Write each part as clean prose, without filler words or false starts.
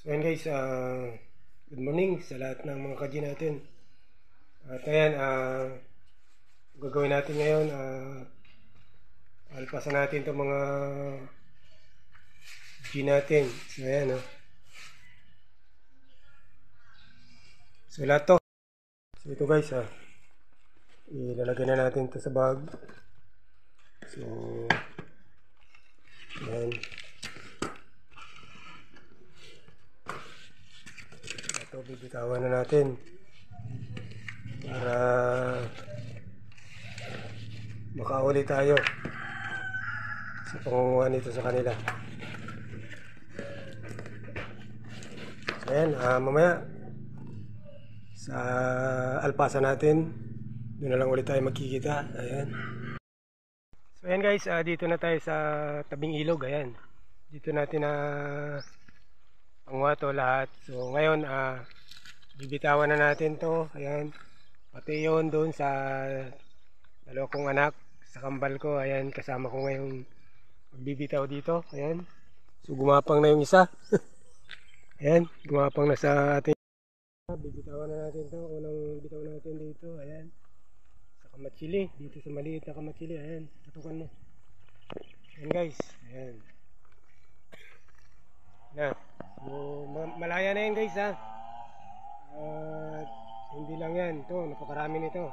So ayan guys, good morning sa lahat ng mga kaji natin. At ayan, gagawin natin ngayon, alpasan natin itong mga G natin. So ayan, so lahat to. So ito guys, ilalagay na natin ito sa bag. So ayan. Ito bibitawan na natin para makauli tayo sa pangunguha nito sa kanila. So ayan, mamaya sa alpasa natin doon na lang ulit tayo magkikita. Ayan. So ayan guys, dito na tayo sa tabing ilog. Ayan, dito natin na panguha to lahat. So ngayon, bibitawan na natin to. Ayan, pati yun doon sa dalawa kong anak, sa kambal ko. Ayan, kasama ko ngayong magbibitaw dito. Ayan, so gumapang na yung isa. Ayan, gumapang na sa ating. Bibitawan na natin to. Unang bitaw natin dito. Ayan, sa kamatsili, dito sa maliit na kamatsili. Ayan, tutukan mo. Ayan guys, ayan na. So malaya na yan guys, hindi lang yan, ito napakarami nito.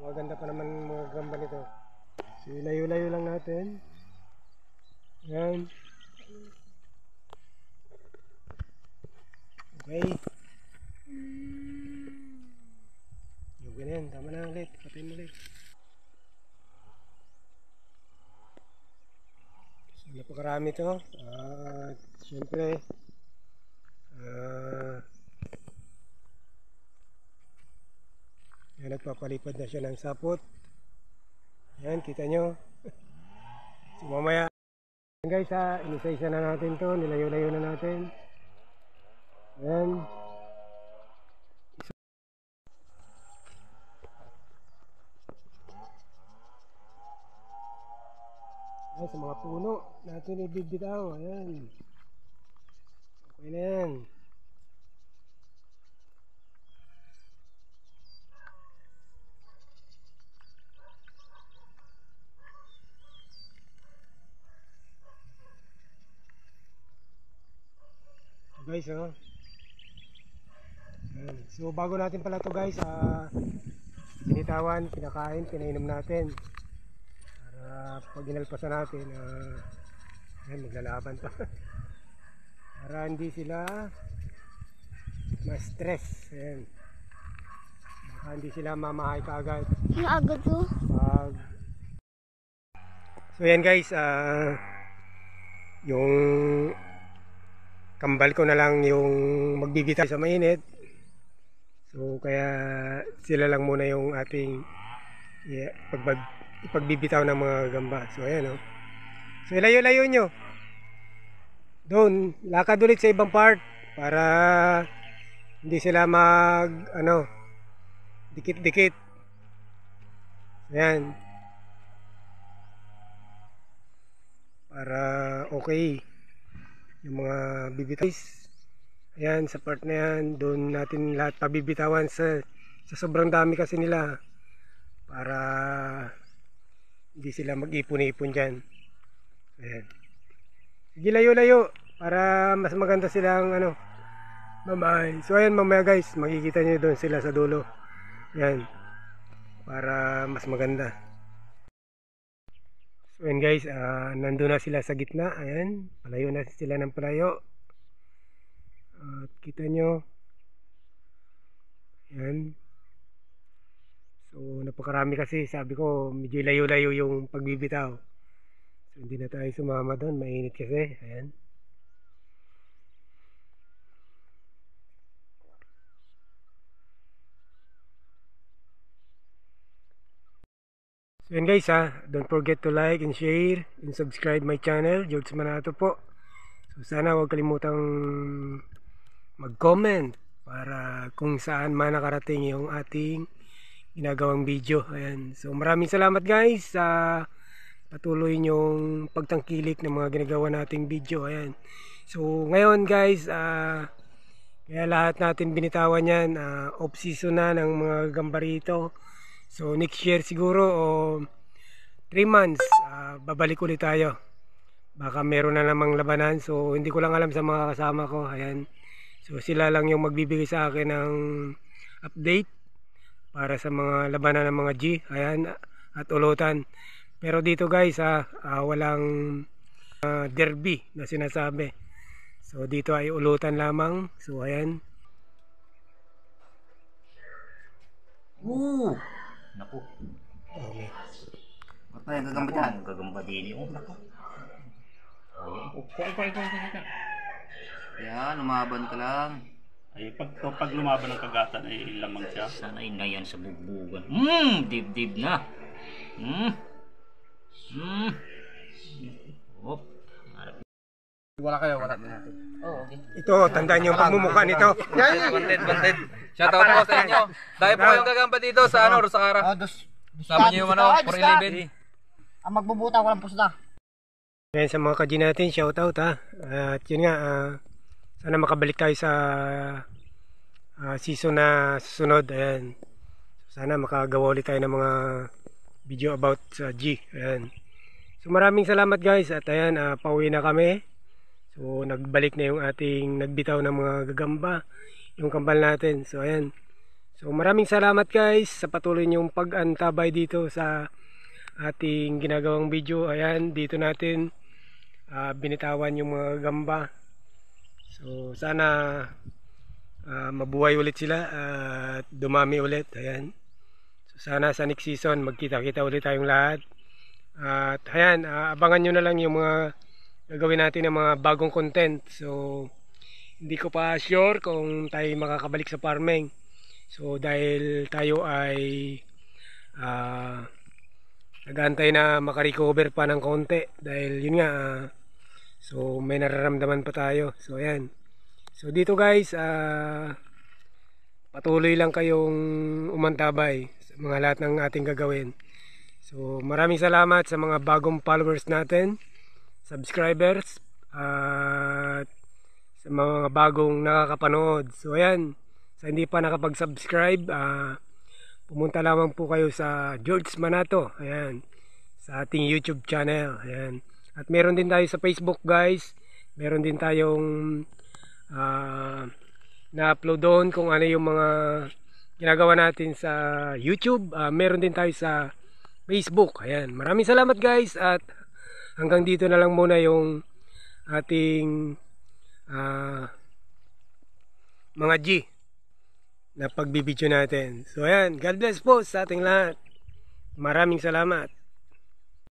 Maganda pa naman mga gamba nito. So layo-layo lang natin. Yan. Okay, yung ganyan, tama na ulit, patayin ulit. So napakarami ito. Siyempre yan, nagpapalipad na siya ng sapot. Yan, kita nyo. So mamaya guys, inisa-isa na natin to, nilayo-layo na natin. Yan. Ay, sa mga puno natin ibibitaw. Ayan, okay na yan. Guys, so bago natin pala to guys, sinitawan, pinakain, pinainom natin para pag inalpasan natin, ayan, maglalaban to. Para hindi sila ma-stress. Ayan, baka hindi sila mamahay kaagad. Ang agad to. So ayan guys, yung kambal ko na lang yung magbibitaw sa mainit. So kaya sila lang muna yung ating pagbibitaw ng mga gamba. So ayan, so ilayo-layo nyo. Doon, lakad ulit sa ibang part para hindi sila dikit-dikit. Ayan. Para okay yung mga bibitaw. Ayan, sa part na yan, doon natin lahat pabibitawan sa sobrang dami kasi nila, para hindi sila mag-ipon-ipon dyan. Ayan, sige, layo-layo para mas maganda silang mamay. So ayan, mamaya guys, makikita nyo doon sila sa dulo. Ayan, para mas maganda. So ayan guys, nandun na sila sa gitna. Ayan, palayo na sila ng palayo. At kita nyo, ayan. So napakarami kasi, sabi ko medyo layo-layo yung pagbibitaw. So hindi na tayo sumama doon, mainit kasi. Ayan. So yun guys, don't forget to like and share and subscribe my channel, George Manato po. So sana huwag kalimutang mag-comment para kung saan man nakarating yung ating ginagawang video. Ayan. So maraming salamat guys sa patuloy nyong pagtangkilik ng mga ginagawa nating video. Ayan. So ngayon guys, kaya lahat natin binitawan yan, off season na ng mga gamba rito. So next year siguro o 3 months, babalik ulit tayo. Baka meron na namang labanan. So hindi ko lang alam sa mga kasama ko. Ayan. So sila lang yung magbibigay sa akin ng update para sa mga labanan ng mga G. Ayan. At ulutan. Pero dito guys, walang derby na sinasabi. So dito ay ulutan lamang. So ayan. Naku. Okay. Patay ang gagamba dyan. Ang gagamba din yun. Naku. Yan, lumaban ka lang. Ay, pag lumaban ng kagatan ay lamang siya. Sanay na yan sa bugbugan. Dibdib na. Oh. Wala kayo, wala din natin. Oh, okay. Ito, tandaan yung pagmumukha nito. Banted. Shoutout po sa inyo. Dahil po kayong gagamba dito sa Rosakara. Sama niyo yung 411. Ang magbubuta, walang pusta. Ayan sa mga kaji natin, shoutout ha. At yun nga, sana makabalik tayo sa season na susunod. Ayan. Sana makagawa ulit tayo ng mga video about sa G. Ayan. So maraming salamat guys. At ayan, pauwi na kami. So nagbalik na yung ating nagbitaw ng mga gagamba. Yung kambal natin. So ayan. So maraming salamat guys sa patuloy niyong pag-antabay dito sa ating ginagawang video. Ayan, dito natin binitawan yung mga gamba. So sana mabuhay ulit sila at dumami ulit. Ayan. So sana sa next season magkita-kita ulit tayong lahat. At ayan, abangan nyo na lang yung mga gagawin natin ng mga bagong content. So hindi ko pa sure kung tayo makakabalik sa farming. So dahil tayo ay nag-aantay na makarecover pa ng konti dahil yun nga, so may nararamdaman pa tayo. So ayan. So dito guys, patuloy lang kayong umantabay sa mga lahat ng ating gagawin. So maraming salamat sa mga bagong followers natin, subscribers, at sa mga bagong nakakapanood. So ayan, sa hindi pa nakapag-subscribe, pumunta lamang po kayo sa George Manato. Ayan, sa ating YouTube channel. Ayan. At meron din tayo sa Facebook guys. Meron din tayong na-upload doon kung ano yung mga ginagawa natin sa YouTube. Meron din tayo sa Facebook. Ayan. Maraming salamat guys. At hanggang dito na lang muna yung ating mga G na pagbibidyo natin. So ayan, God bless po sa ating lahat. Maraming salamat.